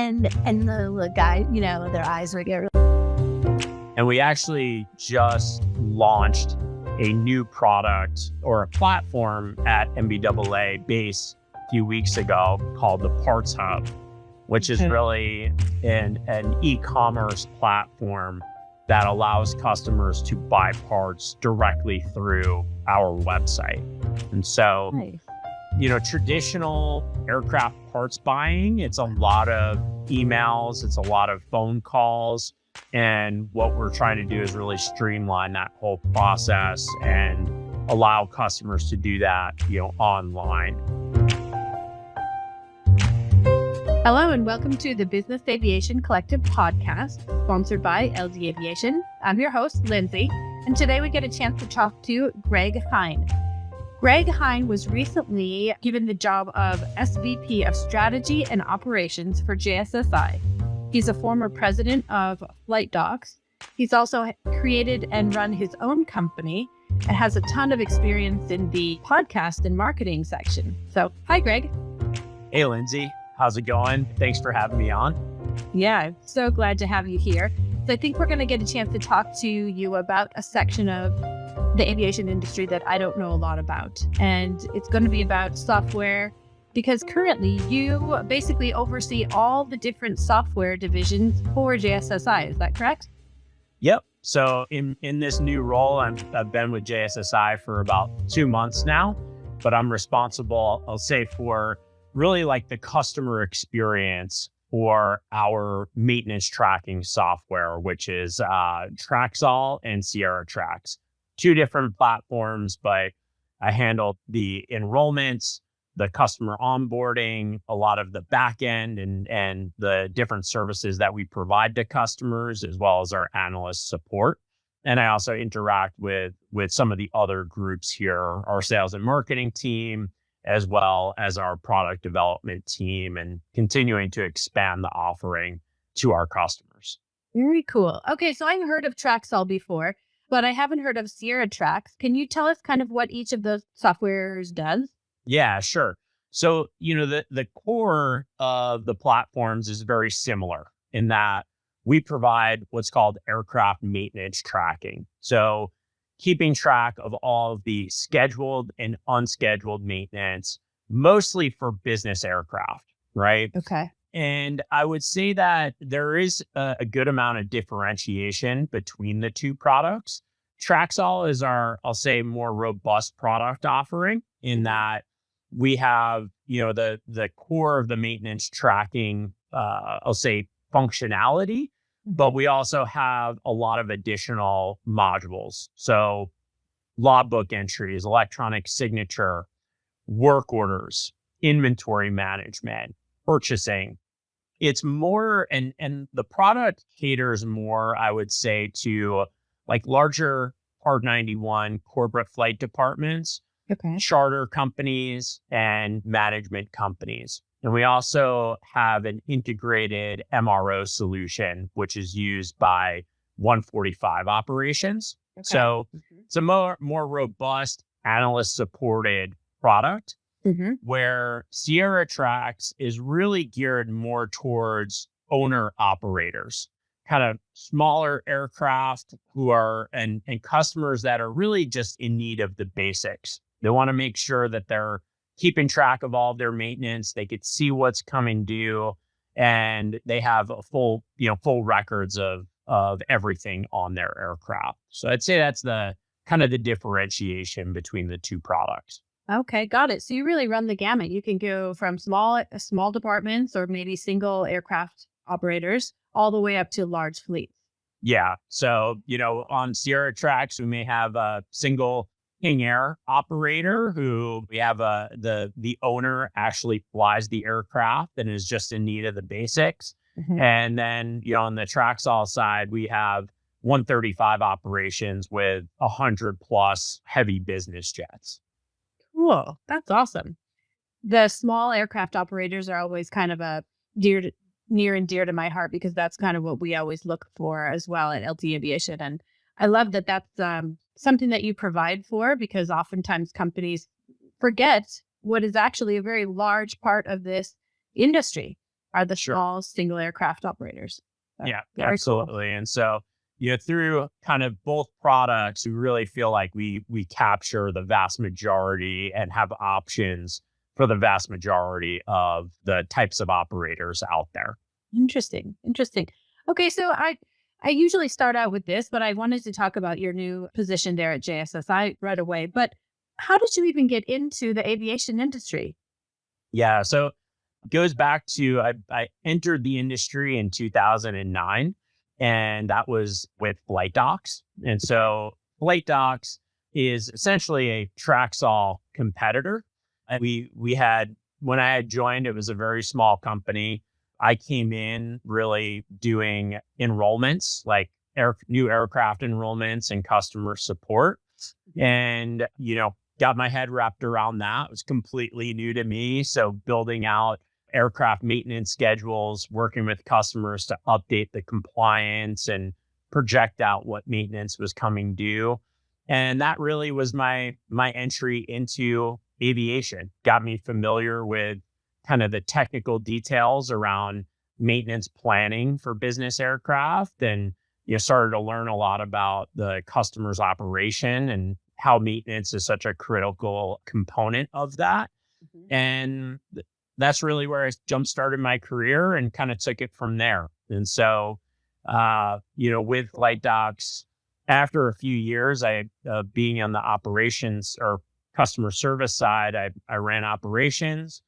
and the guy, their eyes would get really... And we actually just launched a new product or a platform at MBAA base a few weeks ago called the Parts Hub, which is really an e-commerce platform that allows customers to buy parts directly through our website. And so, traditional aircraft parts buying, it's a lot of emails, it's a lot of phone calls. And what we're trying to do is really streamline that whole process and allow customers to do that, online. Hello and welcome to the Business Aviation Collective podcast, sponsored by LD Aviation. I'm your host, Lindsay, and today we get a chance to talk to Greg Heine. Greg Heine was recently given the job of SVP of Strategy and Operations for JSSI. He's a former president of Flight Docs. He's also created and run his own company and has a ton of experience in the podcast and marketing section. So, hi, Greg. Hey, Lindsay. How's it going? Thanks for having me on. Yeah, I'm so glad to have you here. So I think we're going to get a chance to talk to you about a section of the aviation industry that I don't know a lot about. And it's going to be about software, because currently you basically oversee all the different software divisions for JSSI. Is that correct? Yep. So in this new role, I've been with JSSI for about 2 months now, but I'm responsible, I'll say, for really like the customer experience for our maintenance tracking software, which is Traxall and Sierra Trax. 2 different platforms, but I handle the enrollments, the customer onboarding, a lot of the back end and the different services that we provide to customers, as well as our analyst support. And I also interact with some of the other groups here, our sales and marketing team, as well as our product development team, and continuing to expand the offering to our customers. Very cool. Okay, so I've heard of Traxall before, but I haven't heard of Sierra Trax. Can you tell us kind of what each of those softwares does? Yeah, sure. So, the core of the platforms is very similar in that we provide what's called aircraft maintenance tracking. So keeping track of all of the scheduled and unscheduled maintenance, mostly for business aircraft, right? Okay. And I would say that there is a good amount of differentiation between the 2 products. Traxall is our, I'll say, more robust product offering in that we have, the core of the maintenance tracking, I'll say, functionality, but we also have a lot of additional modules. So logbook entries, electronic signature, work orders, inventory management, purchasing. It's more, and the product caters more, I would say, to like larger Part 91 corporate flight departments, charter companies, and management companies. And we also have an integrated MRO solution, which is used by 145 operations. Okay. So it's a more robust analyst supported product, where Sierra Trax is really geared more towards owner operators, kind of smaller aircraft who are, and customers that are really just in need of the basics. They want to make sure that they're keeping track of all of their maintenance. They could see what's coming due, and they have a full records of everything on their aircraft. So I'd say that's the kind of the differentiation between the 2 products. Okay, got it. So you really run the gamut. You can go from small departments or maybe single aircraft operators all the way up to large fleets. Yeah. So, on Sierra Trax, we may have a single King Air operator who we have the owner actually flies the aircraft and is just in need of the basics. And then, on the Traxall side, we have 135 operations with 100 plus heavy business jets. Cool. That's awesome. The small aircraft operators are always kind of near and dear to my heart, because that's kind of what we always look for as well at LD Aviation. And I love that that's something that you provide for, because oftentimes companies forget what is actually a very large part of this industry. are the Sure. small single aircraft operators. Yeah, Very absolutely. And so, through kind of both products, we really feel like we capture the vast majority and have options for the vast majority of the types of operators out there. Interesting. Interesting. Okay, so I usually start out with this, but I wanted to talk about your new position there at JSSI right away. But how did you even get into the aviation industry? Yeah, so it goes back to I entered the industry in 2009, and that was with Flight Docs. And so Flight Docs is essentially a Traxall competitor. And we had when I had joined, it was a very small company. I came in really doing enrollments, like new aircraft enrollments and customer support. And, got my head wrapped around that. It was completely new to me. So building out aircraft maintenance schedules, working with customers to update the compliance and project out what maintenance was coming due. And that really was my entry into aviation. Got me familiar with kind of the technical details around maintenance planning for business aircraft, and started to learn a lot about the customer's operation and how maintenance is such a critical component of that. Mhm. And that's really where I jump started my career and kind of took it from there. And so, with Light Docs, after a few years, being on the operations or customer service side, I ran operations.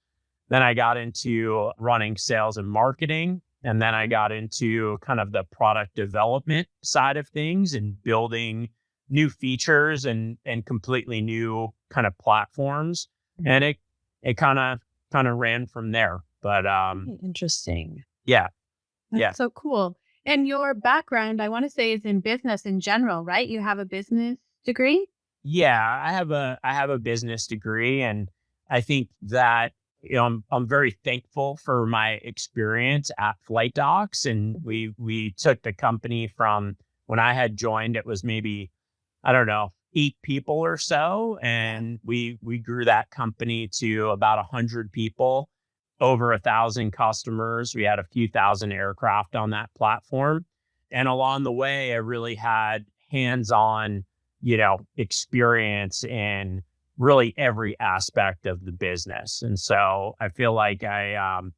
Then I got into running sales and marketing. And then I got into kind of the product development side of things and building new features and completely new kind of platforms. And it kind of ran from there. But Interesting. yeah, That's so cool. And your background, I want to say, is in business in general, right? You have a business degree? yeah. I have a business degree, and I think that I'm very thankful for my experience at Flight Docs. And we took the company from when I had joined, it was maybe, I don't know, 8 people or so. And we grew that company to about 100 people, over 1,000 customers. We had a few thousand aircraft on that platform. And along the way, I really had hands-on, experience in really every aspect of the business. And so I feel like I'm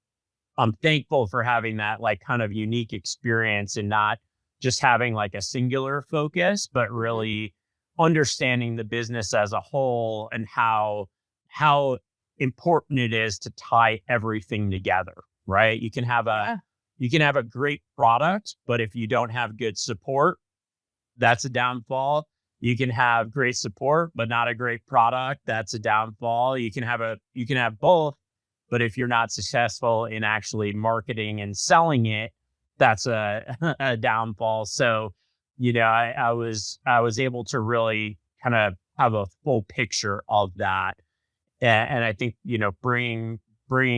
thankful for having that like kind of unique experience and not just having like a singular focus, but really understanding the business as a whole and how important it is to tie everything together, right? You can have a great product, but if you don't have good support, that's a downfall. You can have great support, but not a great product. That's a downfall. You can have both, but if you're not successful in actually marketing and selling it, that's a downfall. So, I was able to really kind of have a full picture of that, and I think bringing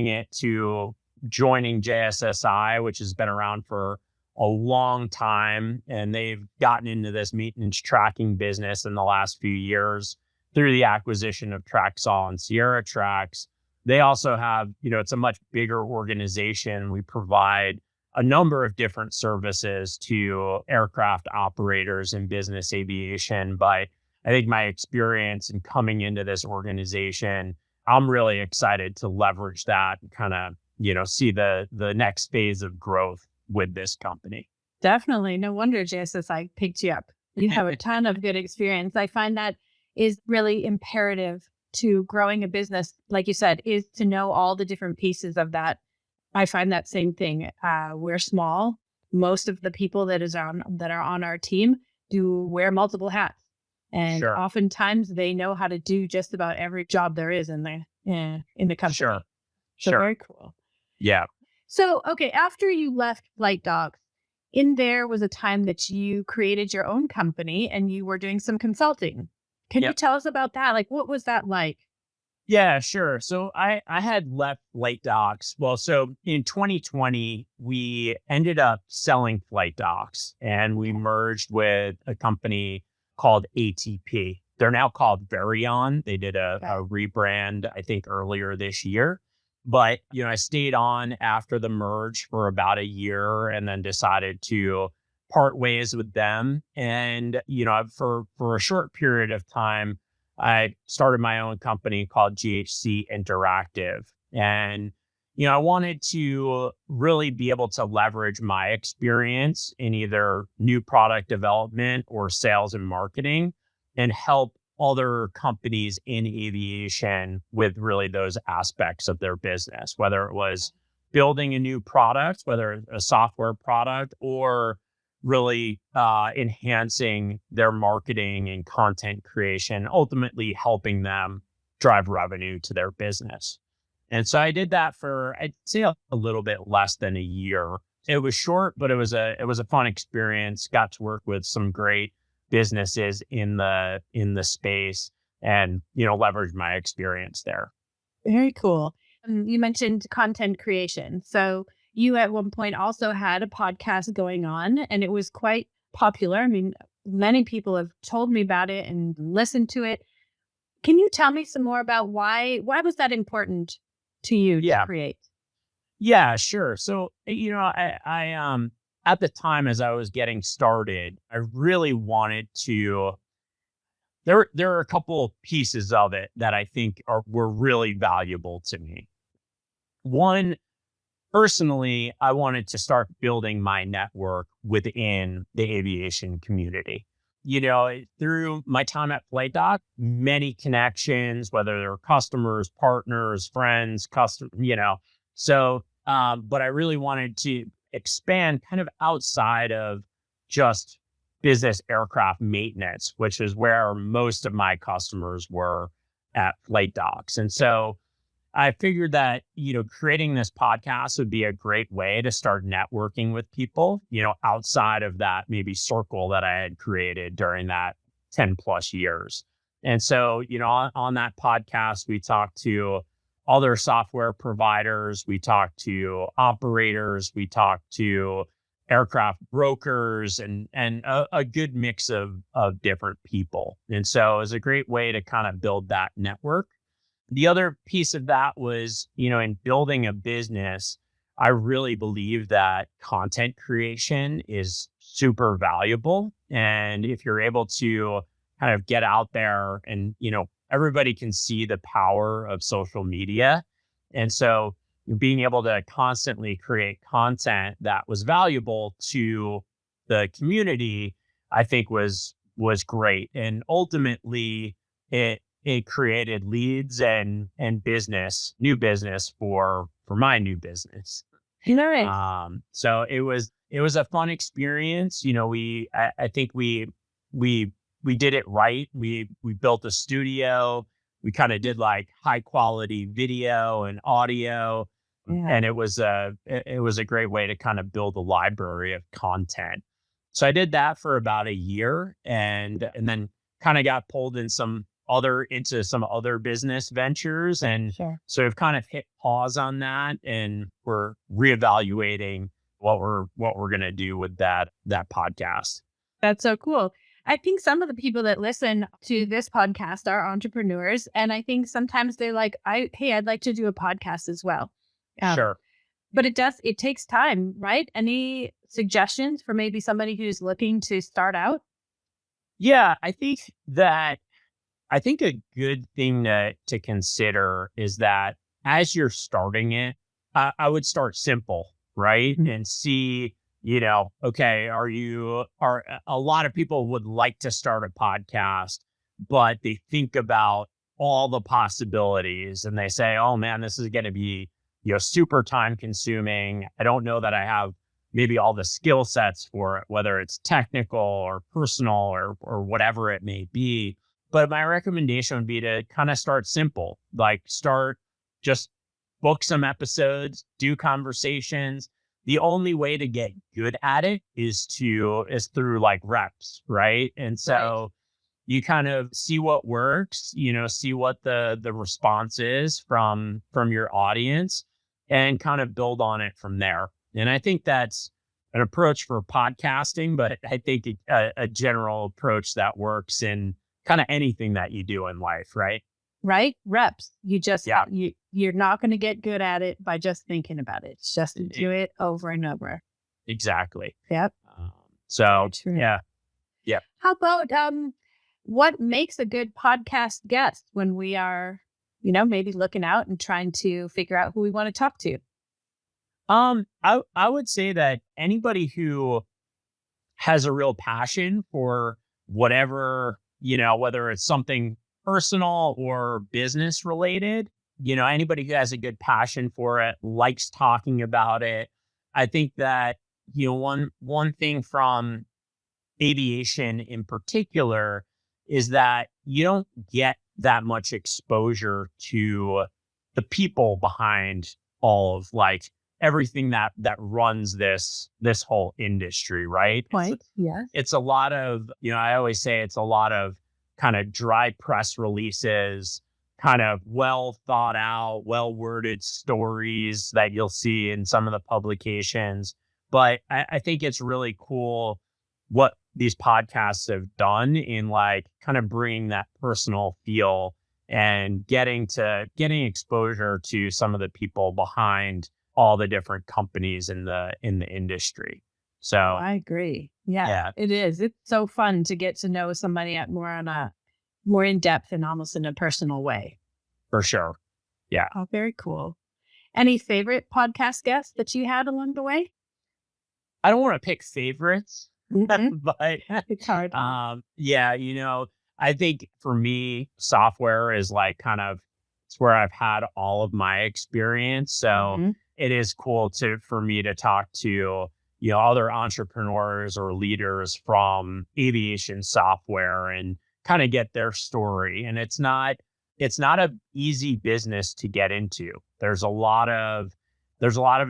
it to joining JSSI, which has been around for a long time, and they've gotten into this maintenance tracking business in the last few years through the acquisition of Traxall and Sierra Trax. They also have, it's a much bigger organization. We provide a number of different services to aircraft operators in business aviation. But I think my experience in coming into this organization, I'm really excited to leverage that and kind of, see the next phase of growth with this company. Definitely. No wonder JSSI picked you up. You have a ton of good experience. I find that is really imperative to growing a business. Like you said, is to know all the different pieces of that. I find that same thing. We're small. Most of the people that are on our team do wear multiple hats. And oftentimes they know how to do just about every job there is in the company. So very cool. Yeah. So, okay, after you left Flight Docs, in there was a time that you created your own company and you were doing some consulting. Can you tell us about that? Like, what was that like? Yeah, sure. So I had left Flight Docs. Well, so in 2020, we ended up selling Flight Docs and we merged with a company called ATP. They're now called Varion. They did a rebrand, I think, earlier this year. But, I stayed on after the merge for about a year and then decided to part ways with them. And, for a short period of time, I started my own company called GHC Interactive. And, I wanted to really be able to leverage my experience in either new product development or sales and marketing and help other companies in aviation with really those aspects of their business, whether it was building a new product, whether a software product, or really enhancing their marketing and content creation, ultimately helping them drive revenue to their business. And so I did that for, I'd say, a little bit less than a year. It was short, but it was a fun experience. Got to work with some great businesses in the space and, leverage my experience there. Very cool. You mentioned content creation. So you at one point also had a podcast going on, and it was quite popular. I mean, many people have told me about it and listened to it. Can you tell me some more about why was that important to you to create? Yeah, sure. So, I at the time as I was getting started, I really wanted to. There are a couple pieces of it that I think were really valuable to me. One, personally, I wanted to start building my network within the aviation community. Through my time at FlightDoc, many connections, whether they're customers, partners, friends, So, but I really wanted to expand kind of outside of just business aircraft maintenance, which is where most of my customers were at FlightDocs. And so I figured that, creating this podcast would be a great way to start networking with people, outside of that maybe circle that I had created during that 10 plus years. And so, on that podcast, we talked to other software providers, we talked to operators, we talked to aircraft brokers and a good mix of different people. And so it was a great way to kind of build that network. The other piece of that was, in building a business, I really believe that content creation is super valuable. And if you're able to kind of get out there and, everybody can see the power of social media. And so being able to constantly create content that was valuable to the community, I think was great. And ultimately it created leads and new business for my new business. Nice. So it was a fun experience. I think we did it right. We built a studio. We kind of did like high quality video and audio. Yeah. And it was a great way to kind of build a library of content. So I did that for about a year and then kind of got pulled into some other business ventures. And so we've kind of hit pause on that and we're reevaluating what we're going to do with that podcast. That's so cool. I think some of the people that listen to this podcast are entrepreneurs. And I think sometimes they're like, I'd like to do a podcast as well. Sure. But it takes time, right? Any suggestions for maybe somebody who's looking to start out? Yeah, I think a good thing to consider is that as you're starting it, I would start simple, right? Mm-hmm. And see, okay, are a lot of people would like to start a podcast, but they think about all the possibilities and they say, oh man, this is going to be, super time consuming. I don't know that I have maybe all the skill sets for it, whether it's technical or personal or whatever it may be. But my recommendation would be to kind of start simple, like just book some episodes, do conversations. The only way to get good at it is through like reps, right? And so you kind of see what works, see what the response is from your audience and kind of build on it from there. And I think that's an approach for podcasting, but I think a general approach that works in kind of anything that you do in life, right? right? Reps. You just, Yeah, you're not going to get good at it by just thinking about it. It's just to do it over and over. exactly. Yep. So True. yeah. Yeah. How about, what makes a good podcast guest when we are, maybe looking out and trying to figure out who we want to talk to? I would say that anybody who has a real passion for whatever, whether it's something personal or business related, anybody who has a good passion for it, likes talking about it. I think that, one thing from aviation in particular is that you don't get that much exposure to the people behind all of everything that runs this whole industry, right? Point. Yes. It's a lot of, I always say it's a lot of kind of dry press releases, kind of well thought out, well worded stories that you'll see in some of the publications. But I think it's really cool what these podcasts have done in kind of bringing that personal feel and getting exposure to some of the people behind all the different companies in the industry. So I agree. Yeah, it is. It's so fun to get to know somebody more in depth and almost in a personal way. For sure. Yeah. Oh, very cool. Any favorite podcast guests that you had along the way? I don't want to pick favorites, but it's hard. I think for me, software is it's where I've had all of my experience. So it is cool for me to talk to, other entrepreneurs or leaders from aviation software and kind of get their story. And it's not an easy business to get into. There's a lot of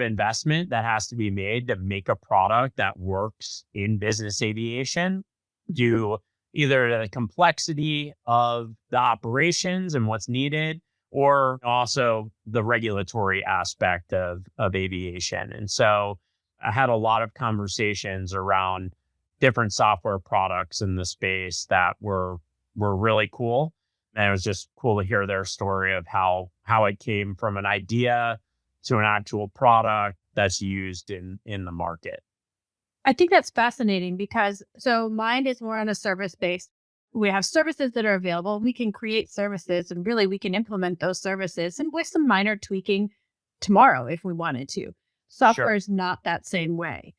investment that has to be made to make a product that works in business aviation, due either to the complexity of the operations and what's needed, or also the regulatory aspect of aviation. And so I had a lot of conversations around different software products in the space that were really cool. And it was just cool to hear their story of how it came from an idea to an actual product that's used in the market. I think that's fascinating because mine is more on a service base. We have services that are available. We can create services and really we can implement those services and with some minor tweaking tomorrow if we wanted to. Software is not that same way.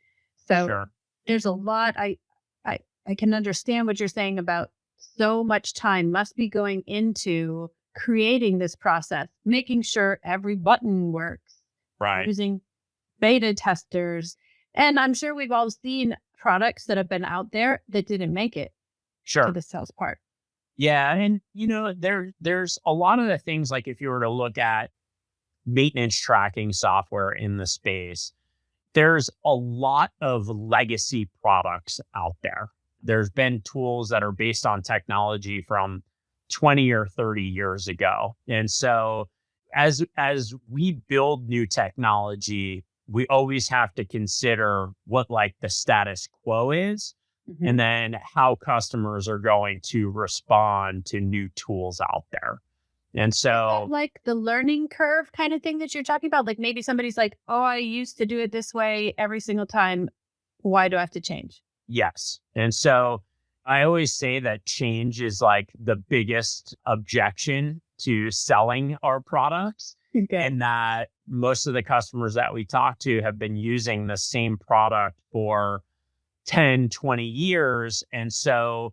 So there's a lot. I can understand what you're saying about so much time must be going into creating this process, making sure every button works, right? Using beta testers. And I'm sure we've all seen products that have been out there that didn't make it to the sales part. Yeah. And, there's a lot of the things, like if you were to look at maintenance tracking software in the space, there's a lot of legacy products out there. There's been tools that are based on technology from 20 or 30 years ago. And so as we build new technology, we always have to consider what the status quo is, and then how customers are going to respond to new tools out there. And so the learning curve kind of thing that you're talking about, maybe somebody's like, oh, I used to do it this way every single time. Why do I have to change? Yes. And so I always say that change is the biggest objection to selling our products. Okay. And that most of the customers that we talk to have been using the same product for 10, 20 years. And so,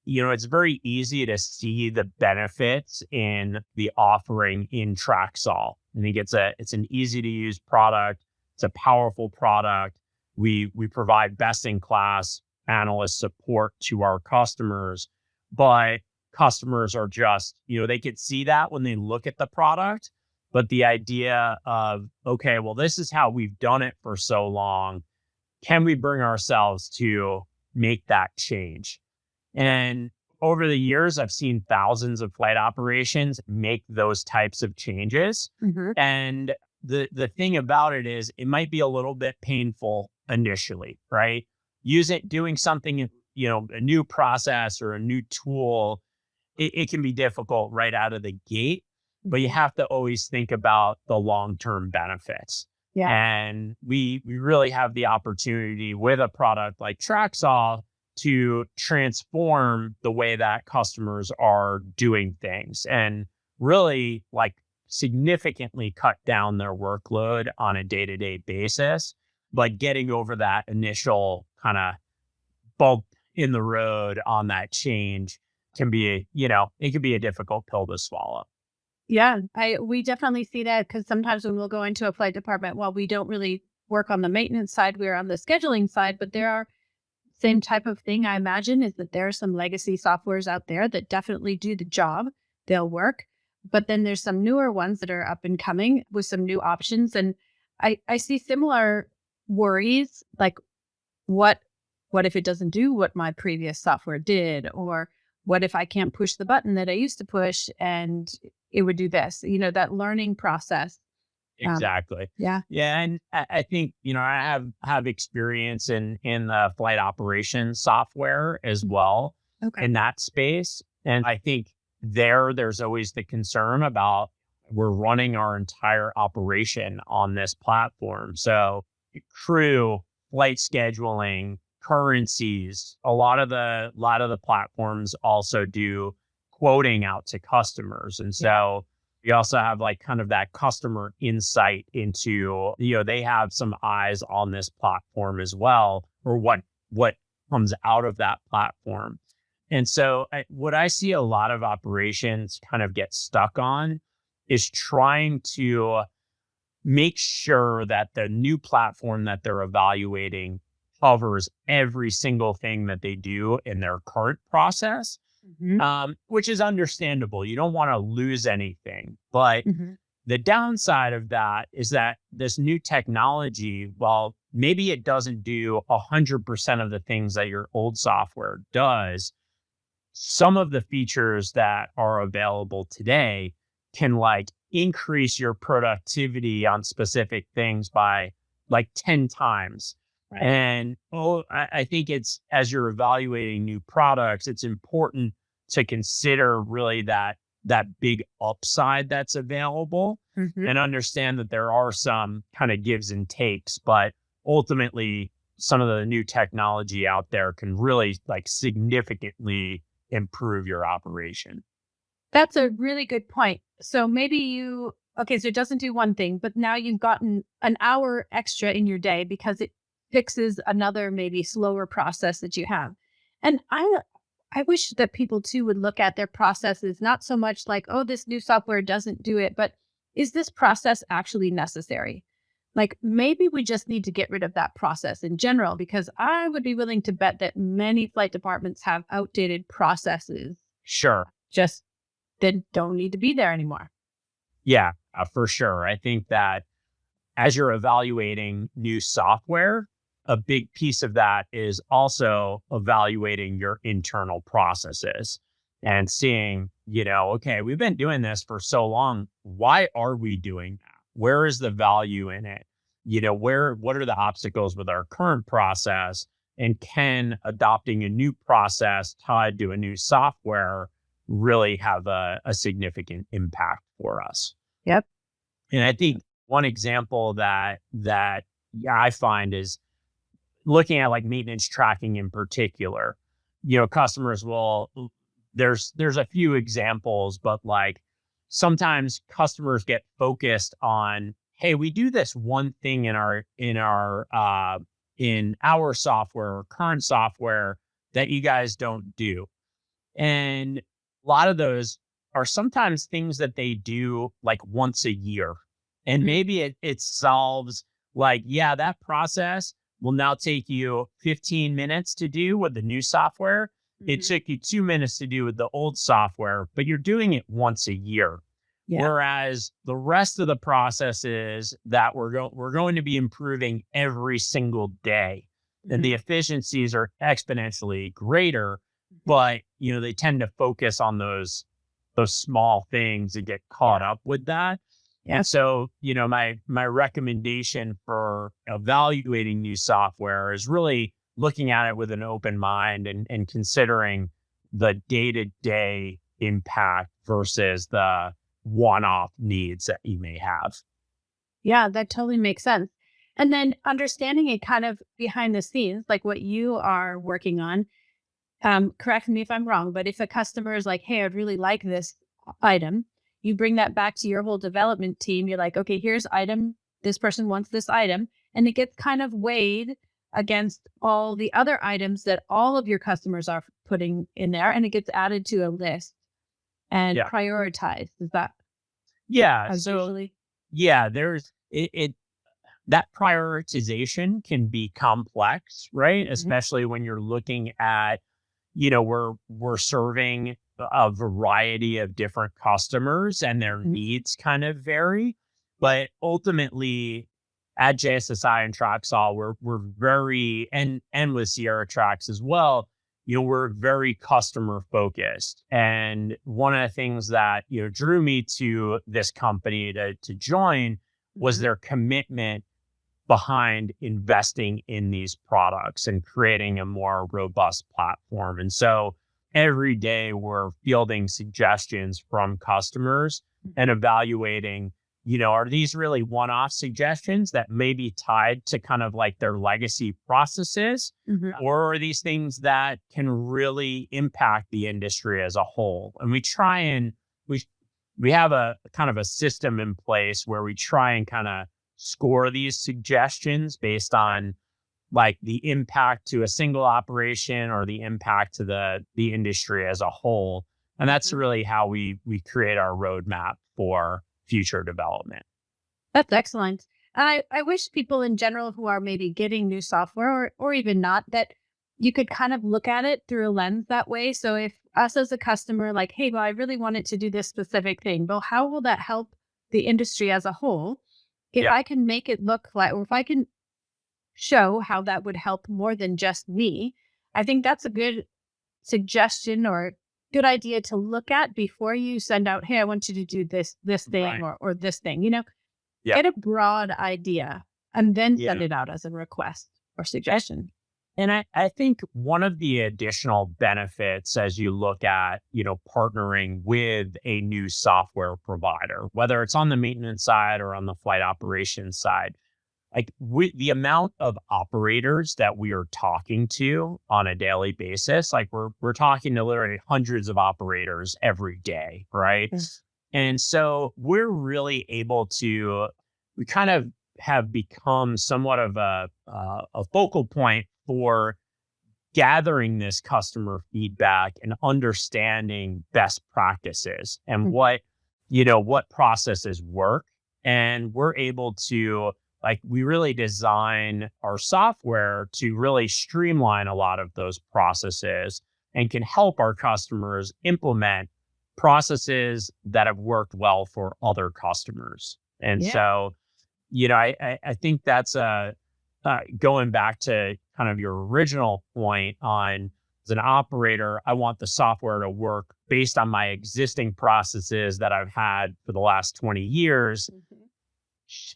it's very easy to see the benefits in the offering in Traxall. I think it's an easy to use product. It's a powerful product. We provide best in class analyst support to our customers, but customers are just, they could see that when they look at the product, but the idea of, okay, well, this is how we've done it for so long. Can we bring ourselves to make that change? And over the years, I've seen thousands of flight operations make those types of changes. And the thing about it is it might be a little bit painful initially, right? Doing something, a new process or a new tool it can be difficult right out of the gate, but you have to always think about the long-term benefits. Yeah. And we really have the opportunity with a product like Traxall to transform the way that customers are doing things and really like significantly cut down their workload on a day-to-day basis. But getting over that initial kind of bump in the road on that change can be, it can be a difficult pill to swallow. Yeah, we definitely see that because sometimes when we'll go into a flight department, while we don't really work on the maintenance side, we're on the scheduling side, but there are same type of thing, I imagine, is that there are some legacy softwares out there that definitely do the job. They'll work, but then there's some newer ones that are up and coming with some new options. And I see similar worries, like what if it doesn't do what my previous software did? Or what if I can't push the button that I used to push and it would do this, that learning process. Exactly. Yeah. Yeah. And I think, I have experience in the flight operations software as well in that space. And I think there's always the concern about we're running our entire operation on this platform. So crew, flight scheduling, currencies, a lot of the platforms also do quoting out to customers. And so we also have like kind of that customer insight into, they have some eyes on this platform as well, or what comes out of that platform. And so what I see a lot of operations kind of get stuck on is trying to make sure that the new platform that they're evaluating covers every single thing that they do in their current process. Which is understandable. You don't want to lose anything. But the downside of that is that this new technology, while maybe it doesn't do 100% of the things that your old software does, some of the features that are available today can like increase your productivity on specific things by like 10 times. Right. And I think it's, as you're evaluating new products, it's important to consider really that big upside that's available and understand that there are some kind of gives and takes, but ultimately some of the new technology out there can really like significantly improve your operation. That's a really good point. So maybe so it doesn't do one thing, but now you've gotten an hour extra in your day because it fixes another maybe slower process that you have. And I wish that people too would look at their processes, not so much like, oh, this new software doesn't do it, but is this process actually necessary? Like maybe we just need to get rid of that process in general, because I would be willing to bet that many flight departments have outdated processes. Sure. Just that don't need to be there anymore. Yeah, for sure. I think that as you're evaluating new software, a big piece of that is also evaluating your internal processes and seeing, okay, we've been doing this for so long. Why are we doing that? Where is the value in it? What are the obstacles with our current process? And can adopting a new process tied to a new software really have a significant impact for us? Yep. And I think one example that I find is looking at like maintenance tracking in particular. Customers there's a few examples, but like sometimes customers get focused on, hey, we do this one thing in our software or current software that you guys don't do. And a lot of those are sometimes things that they do like once a year. And maybe it solves like, yeah, that process will now take you 15 minutes to do with the new software. It took you 2 minutes to do with the old software, but you're doing it once a year. Yeah. Whereas the rest of the processes that we're going to be improving every single day, and the efficiencies are exponentially greater, but they tend to focus on those small things and get caught up with that. Yeah. And so, my recommendation for evaluating new software is really looking at it with an open mind and considering the day-to-day impact versus the one-off needs that you may have. Yeah, that totally makes sense. And then understanding it kind of behind the scenes, like what you are working on. Correct me if I'm wrong, but if a customer is like, hey, I'd really like this item, you bring that back to your whole development team. You're like, okay, here's item. This person wants this item. And it gets kind of weighed against all the other items that all of your customers are putting in there. And it gets added to a list and prioritized. Is that? Yeah. So, usually? there's it that prioritization can be complex, right? Mm-hmm. Especially when you're looking at, we're serving a variety of different customers and their needs kind of vary. But ultimately at JSSI and Traxall, we're very, and with Sierra Trax as well, we're very customer focused. And one of the things that, drew me to this company to join was their commitment behind investing in these products and creating a more robust platform. And so every day we're fielding suggestions from customers and evaluating, are these really one-off suggestions that may be tied to kind of like their legacy processes, or are these things that can really impact the industry as a whole? And we try and we have a kind of a system in place where we try and kind of score these suggestions based on like the impact to a single operation or the impact to the industry as a whole. And that's really how we create our roadmap for future development. That's excellent. I wish people in general who are maybe getting new software or even not, that you could kind of look at it through a lens that way. So if us as a customer, like, hey, well, I really wanted to do this specific thing, well, how will that help the industry as a whole? If I can make it look like, or if I can show how that would help more than just me, I think that's a good suggestion or good idea to look at before you send out, hey, I want you to do this thing or this thing, get a broad idea and then send it out as a request or suggestion. And I think one of the additional benefits as you look at, partnering with a new software provider, whether it's on the maintenance side or on the flight operations side, like the amount of operators that we are talking to on a daily basis, like we're talking to literally hundreds of operators every day, right? And so we're really able to, we kind of have become somewhat of a focal point for gathering this customer feedback and understanding best practices and what processes work. And we're able to, we really design our software to really streamline a lot of those processes and can help our customers implement processes that have worked well for other customers. And so, I think that's going back to kind of your original point on, as an operator, I want the software to work based on my existing processes that I've had for the last 20 years.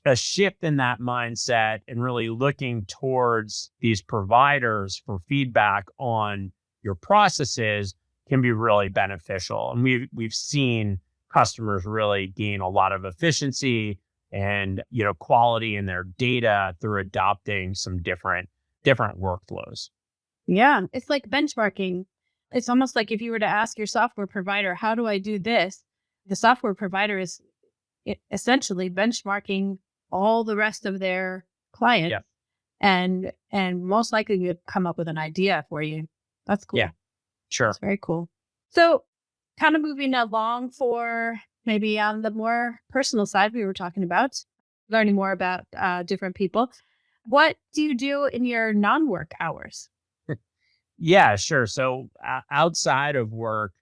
A shift in that mindset and really looking towards these providers for feedback on your processes can be really beneficial. And we've seen customers really gain a lot of efficiency and quality in their data through adopting some different workflows. Yeah, it's like benchmarking. It's almost like if you were to ask your software provider, how do I do this? The software provider is essentially benchmarking all the rest of their clients, and most likely you'd come up with an idea for you. That's cool. Yeah, sure. That's very cool. So kind of moving along for maybe on the more personal side, we were talking about learning more about different people. What do you do in your non-work hours? Yeah, sure. So outside of work,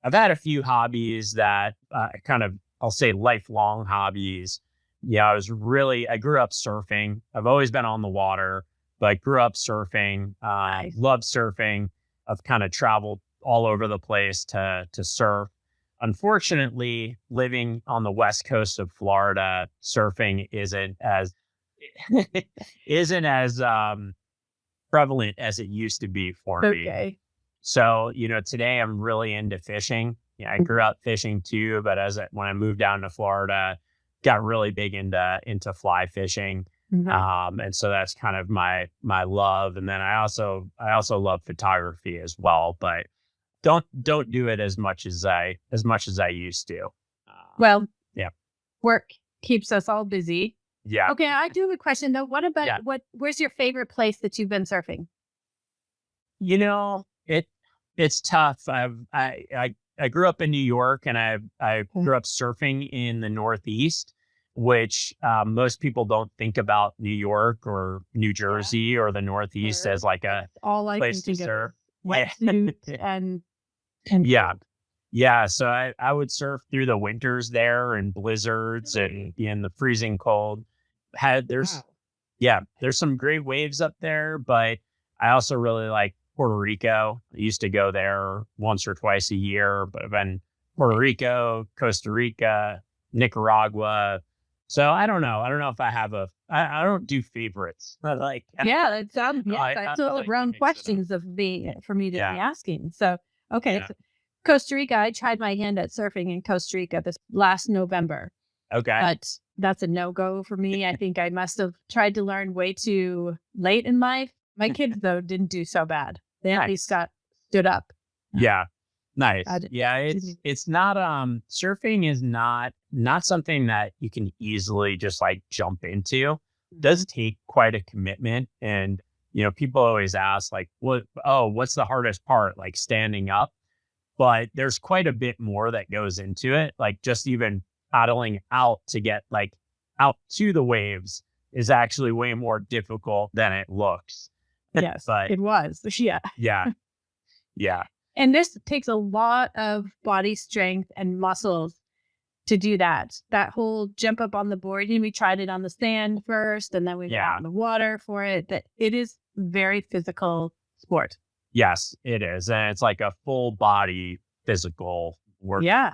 I've had a few hobbies that I'll say lifelong hobbies. Yeah, I grew up surfing. I've always been on the water, but I grew up surfing, Nice. love surfing. I've kind of traveled all over the place to surf. Unfortunately, living on the west coast of Florida, surfing isn't as prevalent as it used to be for me. Okay. So, today I'm really into fishing. I grew up fishing too, but when I moved down to Florida, got really big into fly fishing. And so that's kind of my love. And then I also love photography as well, but don't do it as much as I used to. Well, yeah, work keeps us all busy. Yeah. Okay, I do have a question though. What about where's your favorite place that you've been surfing? It's tough. I grew up in New York, and I grew up surfing in the Northeast, which most people don't think about New York or New Jersey or the Northeast as like a place to surf. Wetsuit and yeah. So I would surf through the winters there and blizzards and in the freezing cold. There's some great waves up there, but I also really like Puerto Rico. I used to go there once or twice a year, but I've been Puerto Rico, Costa Rica, Nicaragua. So I don't know. I don't know if I have I don't do favorites. Like that sounds that's all around questions for me to be asking. So okay, so Costa Rica. I tried my hand at surfing in Costa Rica this last November. Okay, but that's a no-go for me. I think I must have tried to learn way too late in life. My kids though didn't do so bad. They at least stood up. Yeah. Nice. It's not surfing is not something that you can easily just like jump into. It does take quite a commitment, and people always ask like what's the hardest part, like standing up, but there's quite a bit more that goes into it. Like just even paddling out to get like out to the waves is actually way more difficult than it looks. Yes, but it was. Yeah. And this takes a lot of body strength and muscles to do that. That whole jump up on the board. We tried it on the sand first, and then we got in the water for it. That it is very physical sport. Yes, it is. And it's like a full body physical workout. Yeah,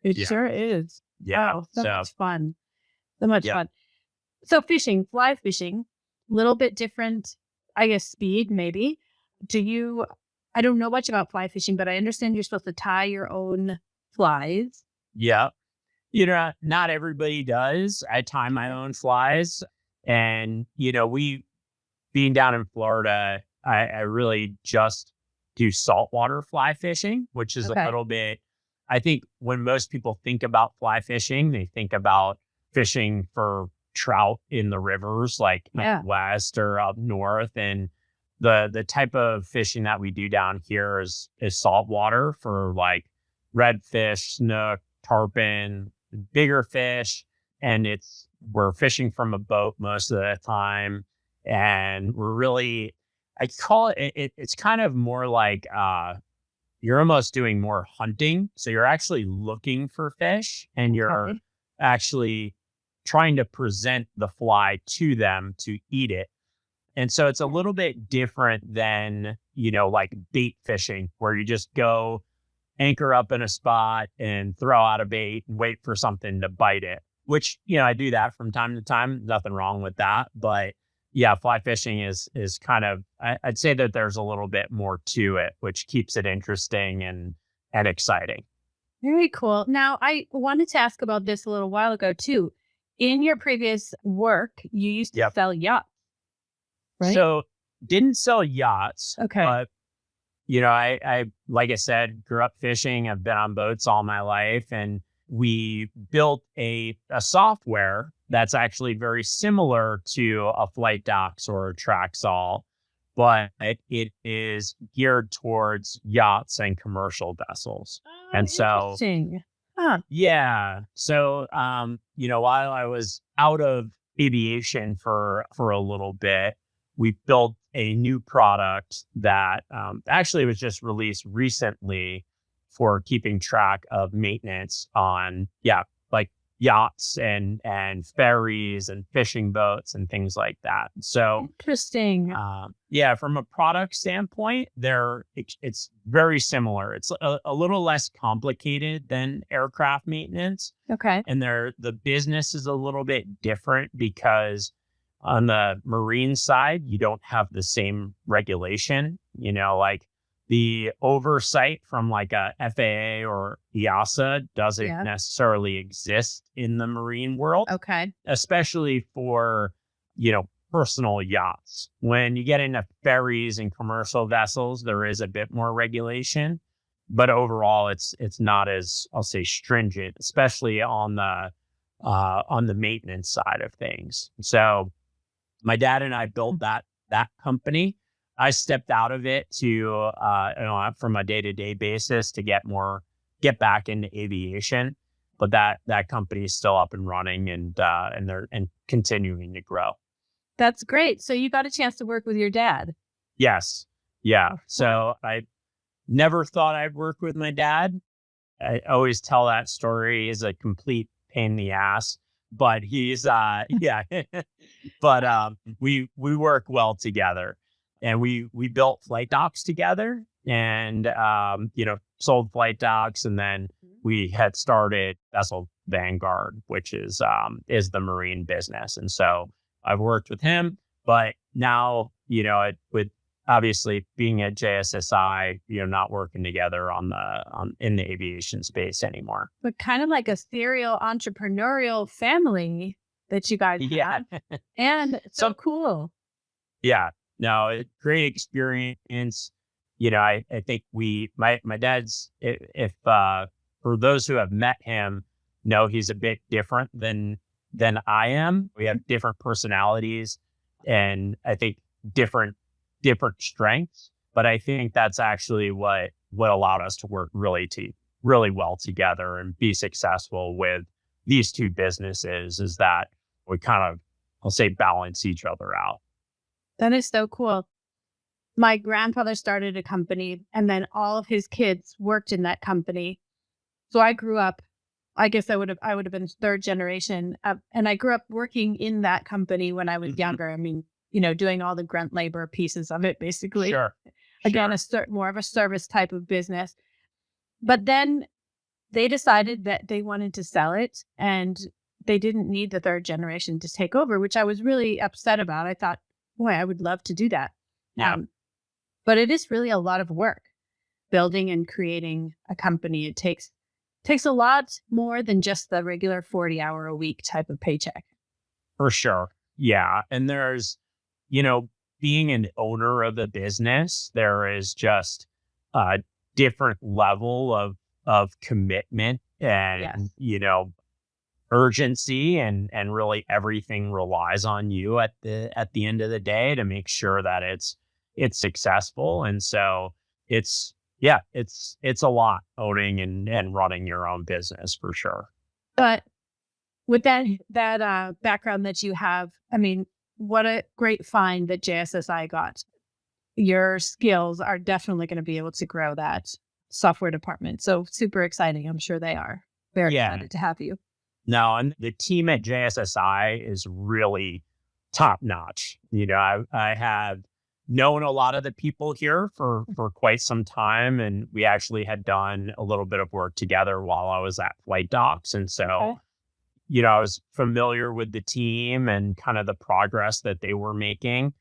it sure is. Yeah. Oh, so much fun. So much fun. So fishing, fly fishing, a little bit different, I guess, speed maybe. I don't know much about fly fishing, but I understand you're supposed to tie your own flies. Yeah. Not everybody does. I tie my own flies. And, we being down in Florida, I really just do saltwater fly fishing, which is a little bit, I think when most people think about fly fishing, they think about fishing for trout in the rivers, like up west or up north. And the type of fishing that we do down here is saltwater for like redfish, snook, tarpon, bigger fish. And we're fishing from a boat most of the time. And we're really, I call it's kind of more like, you're almost doing more hunting. So you're actually looking for fish, and you're actually trying to present the fly to them to eat it. And so it's a little bit different than, like bait fishing, where you just go anchor up in a spot and throw out a bait and wait for something to bite it, which, I do that from time to time. Nothing wrong with that. But yeah, fly fishing is kind of, I'd say that there's a little bit more to it, which keeps it interesting and exciting. Very cool. Now, I wanted to ask about this a little while ago too. In your previous work, you used to sell yachts. Right? So didn't sell yachts. Okay. But, I, like I said, grew up fishing. I've been on boats all my life. And we built a software that's actually very similar to a flight docks or a Traxall, but it is geared towards yachts and commercial vessels. And so, interesting. Yeah. So, while I was out of aviation for a little bit, we built a new product that actually was just released recently for keeping track of maintenance on, like yachts and ferries and fishing boats and things like that. So interesting. From a product standpoint, it's very similar. It's a little less complicated than aircraft maintenance. Okay. And the business is a little bit different because on the marine side, you don't have the same regulation. Like the oversight from like a FAA or EASA doesn't necessarily exist in the marine world. Okay. Especially for, personal yachts. When you get into ferries and commercial vessels, there is a bit more regulation, but overall it's not as, I'll say, stringent, especially on the maintenance side of things. So my dad and I built that company. I stepped out of it to, from a day-to-day basis to get back into aviation, but that company is still up and running and they're continuing to grow. That's great. So you got a chance to work with your dad. Yes. Yeah. So I never thought I'd work with my dad. I always tell that story as a complete pain in the ass, but he's, but we work well together. And we built flight docks together and, sold flight docks. And then we had started Vessel Vanguard, which is the marine business. And so I've worked with him, but now, with obviously being at JSSI, not working together in the aviation space anymore. But kind of like a serial entrepreneurial family that you guys have. And so cool. Yeah. No, great experience. I think my dad's, if for those who have met him, know he's a bit different than I am. We have different personalities and I think different strengths, but I think that's actually what allowed us to work really well together and be successful with these two businesses, is that we kind of, I'll say, balance each other out. That is so cool. My grandfather started a company and then all of his kids worked in that company. So I grew up, I guess I would have been third generation. And I grew up working in that company when I was younger. I mean, doing all the grunt labor pieces of it, basically. Sure. Again, more of a service type of business. But then they decided that they wanted to sell it and they didn't need the third generation to take over, which I was really upset about. I thought, boy, I would love to do that. Yeah. But it is really a lot of work building and creating a company. It takes a lot more than just the regular 40-hour-a-week type of paycheck. For sure. Yeah. And there's, being an owner of a business, there is just a different level of commitment and, urgency and really everything relies on you at the end of the day to make sure that it's successful. And so it's a lot owning and running your own business for sure. But with that background that you have, I mean, what a great find that JSSI got. Your skills are definitely going to be able to grow that software department. So super exciting. I'm sure they are very excited to have you. No, and the team at JSSI is really top notch. I have known a lot of the people here for quite some time, and we actually had done a little bit of work together while I was at Flight Docks. And so, I was familiar with the team and kind of the progress that they were making.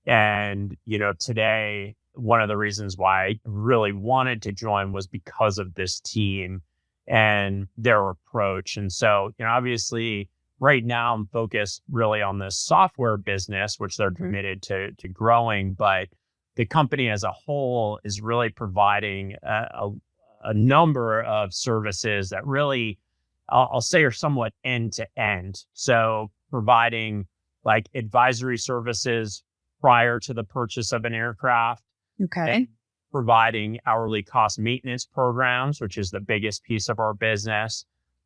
And, today, one of the reasons why I really wanted to join was because of this team and their approach. And so, obviously right now I'm focused really on the software business, which they're committed to growing, but the company as a whole is really providing a number of services that really, I'll say, are somewhat end to end. So providing like advisory services prior to the purchase of an aircraft. Okay. Providing hourly cost maintenance programs, which is the biggest piece of our business.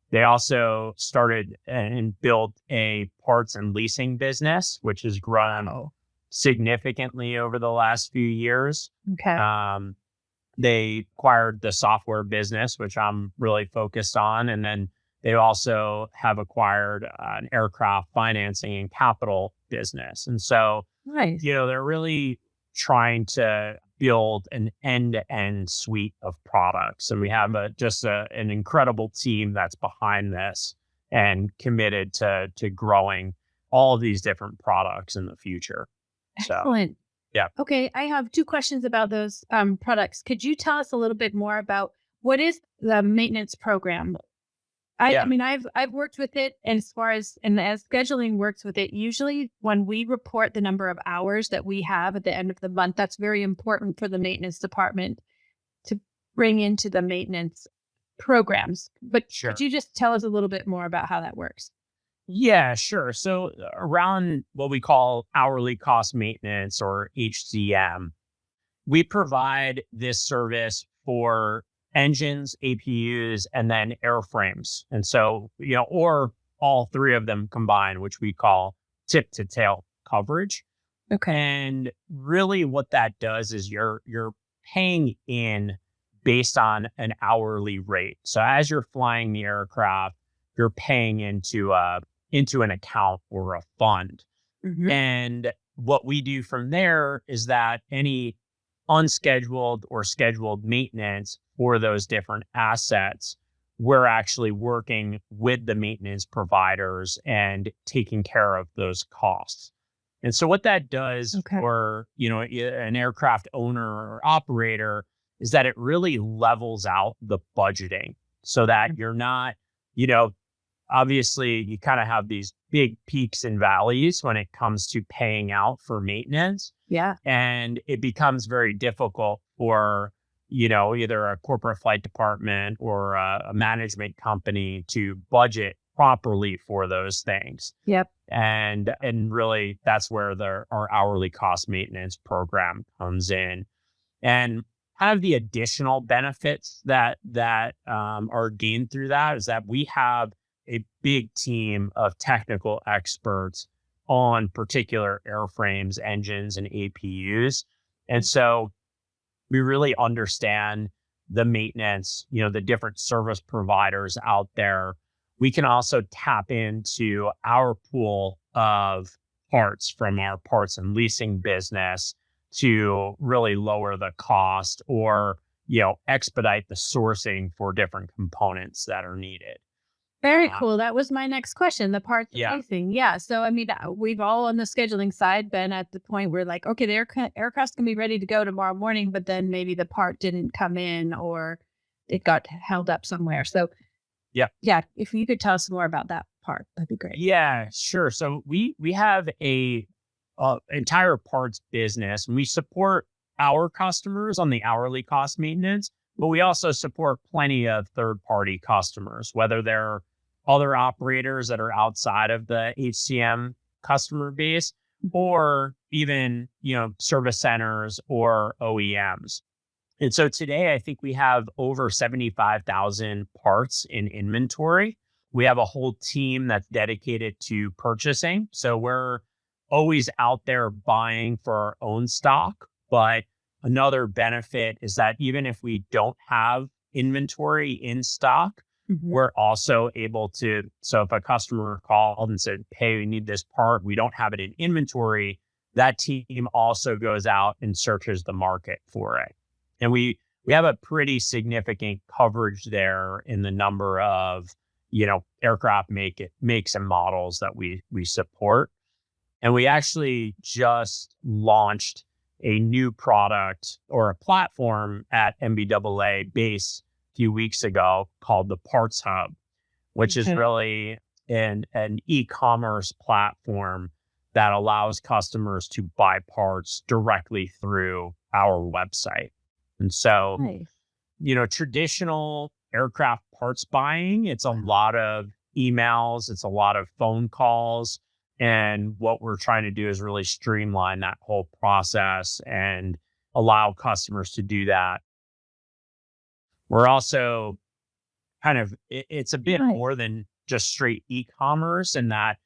They also started and built a parts and leasing business, which has grown significantly over the last few years. Okay. They acquired the software business, which I'm really focused on. And then they also have acquired an aircraft financing and capital business. And so, nice. They're really trying to build an end-to-end suite of products. And we have an incredible team that's behind this and committed to growing all of these different products in the future. Excellent. Yeah. Okay, I have two questions about those products. Could you tell us a little bit more about what is the maintenance program? I Yeah. mean, I've worked with it, and as scheduling works with it, usually when we report the number of hours that we have at the end of the month, that's very important for the maintenance department to bring into the maintenance programs. But could Sure. you just tell us a little bit more about how that works? Yeah, sure. So around what we call hourly cost maintenance or HCM, we provide this service for engines, APUs, and then airframes. And so, or all three of them combined, which we call tip to tail coverage. Okay. And really what that does is you're paying in based on an hourly rate. So as you're flying the aircraft, you're paying into an account or a fund. Hmm. And what we do from there is that any unscheduled or scheduled maintenance for those different assets, we're actually working with the maintenance providers and taking care of those costs. And so what that does Okay. for, an aircraft owner or operator is that it really levels out the budgeting so that you're not, you know, obviously you kind of have these big peaks and valleys when it comes to paying out for maintenance. Yeah. And it becomes very difficult for, either a corporate flight department or a management company to budget properly for those things. Yep. And really that's where our hourly cost maintenance program comes in. And kind of the additional benefits that are gained through that is that we have a big team of technical experts on particular airframes, engines, and APUs. And so we really understand the maintenance, the different service providers out there. We can also tap into our pool of parts from our parts and leasing business to really lower the cost or, expedite the sourcing for different components that are needed. Very Uh, cool. That was my next question, the parts and yeah. leasing. Yeah. So, I mean, we've all on the scheduling side been at the point where like, okay, the aircraft's can be ready to go tomorrow morning, but then maybe the part didn't come in or it got held up somewhere. So, Yeah. yeah, if you could tell us more about that part, that'd be great. Yeah, sure. So we have a entire parts business, and we support our customers on the hourly cost maintenance, but we also support plenty of third party customers, whether they're other operators that are outside of the HCM customer base, or even service centers or OEMs. And so today, I think we have over 75,000 parts in inventory. We have a whole team that's dedicated to purchasing. So we're always out there buying for our own stock. But another benefit is that even if we don't have inventory in stock, Mhm. we're also able to. So if a customer called and said, hey, we need this part, we don't have it in inventory, that team also goes out and searches the market for it. And we have a pretty significant coverage there in the number of, aircraft makes and models that we support. And we actually just launched a new product or a platform at MBAA base a few weeks ago called the Parts Hub, which is Okay. really an e-commerce platform that allows customers to buy parts directly through our website. And so, Nice. traditional aircraft parts buying, it's a lot of emails, it's a lot of phone calls. And what we're trying to do is really streamline that whole process and allow customers to do that. We're also it's a bit Nice. more than just straight e-commerce, in that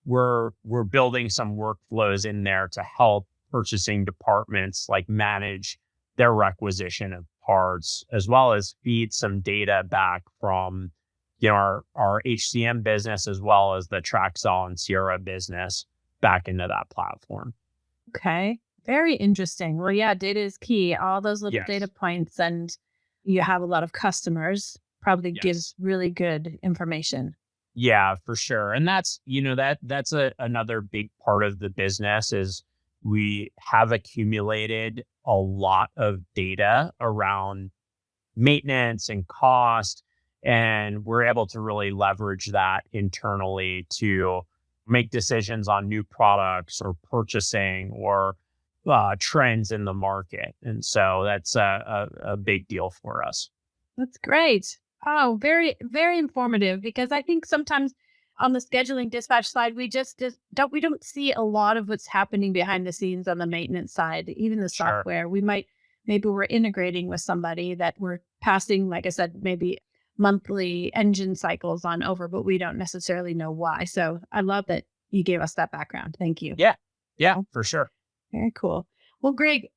we're building some workflows in there to help purchasing departments like manage their requisition of parts, as well as feed some data back from our HCM business, as well as the Traxall and Sierra business back into that platform. Okay. Very interesting. Well, yeah, data is key. All those little Yes. data points, and you have a lot of customers, probably Yes. gives really good information. Yeah, for sure. And that's, that's another big part of the business is, we have accumulated a lot of data around maintenance and cost, and we're able to really leverage that internally to make decisions on new products or purchasing or trends in the market. And so that's a big deal for us. That's great. Oh, very, very informative, because I think sometimes on the scheduling dispatch side, we just don't see a lot of what's happening behind the scenes on the maintenance side, even the Sure. software. Maybe we're integrating with somebody that we're passing, like I said, maybe monthly engine cycles on over, but we don't necessarily know why. So I love that you gave us that background. Thank you. Yeah, for sure. Very cool. Well, Greg,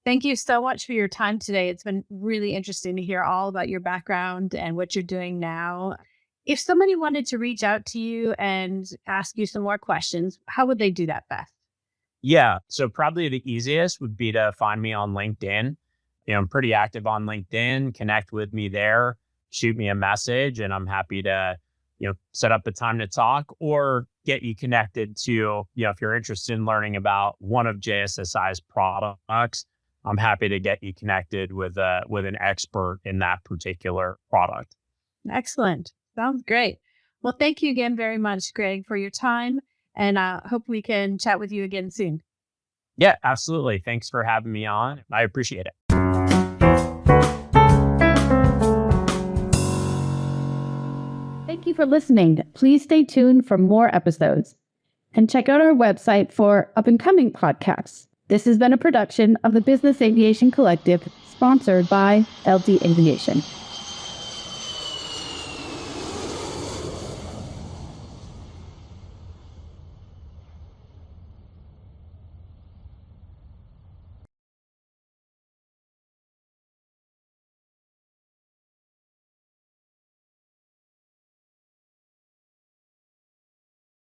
thank you so much for your time today. It's been really interesting to hear all about your background and what you're doing now. If somebody wanted to reach out to you and ask you some more questions, how would they do that best? Yeah. So probably the easiest would be to find me on LinkedIn. I'm pretty active on LinkedIn. Connect with me there, shoot me a message, and I'm happy to, set up a time to talk or get you connected to, if you're interested in learning about one of JSSI's products, I'm happy to get you connected with an expert in that particular product. Excellent. Sounds great. Well, thank you again very much, Greg, for your time. And I hope we can chat with you again soon. Yeah, absolutely. Thanks for having me on. I appreciate it. Thank you for listening. Please stay tuned for more episodes and check out our website for up-and-coming podcasts. This has been a production of the Business Aviation Collective, sponsored by LD Aviation.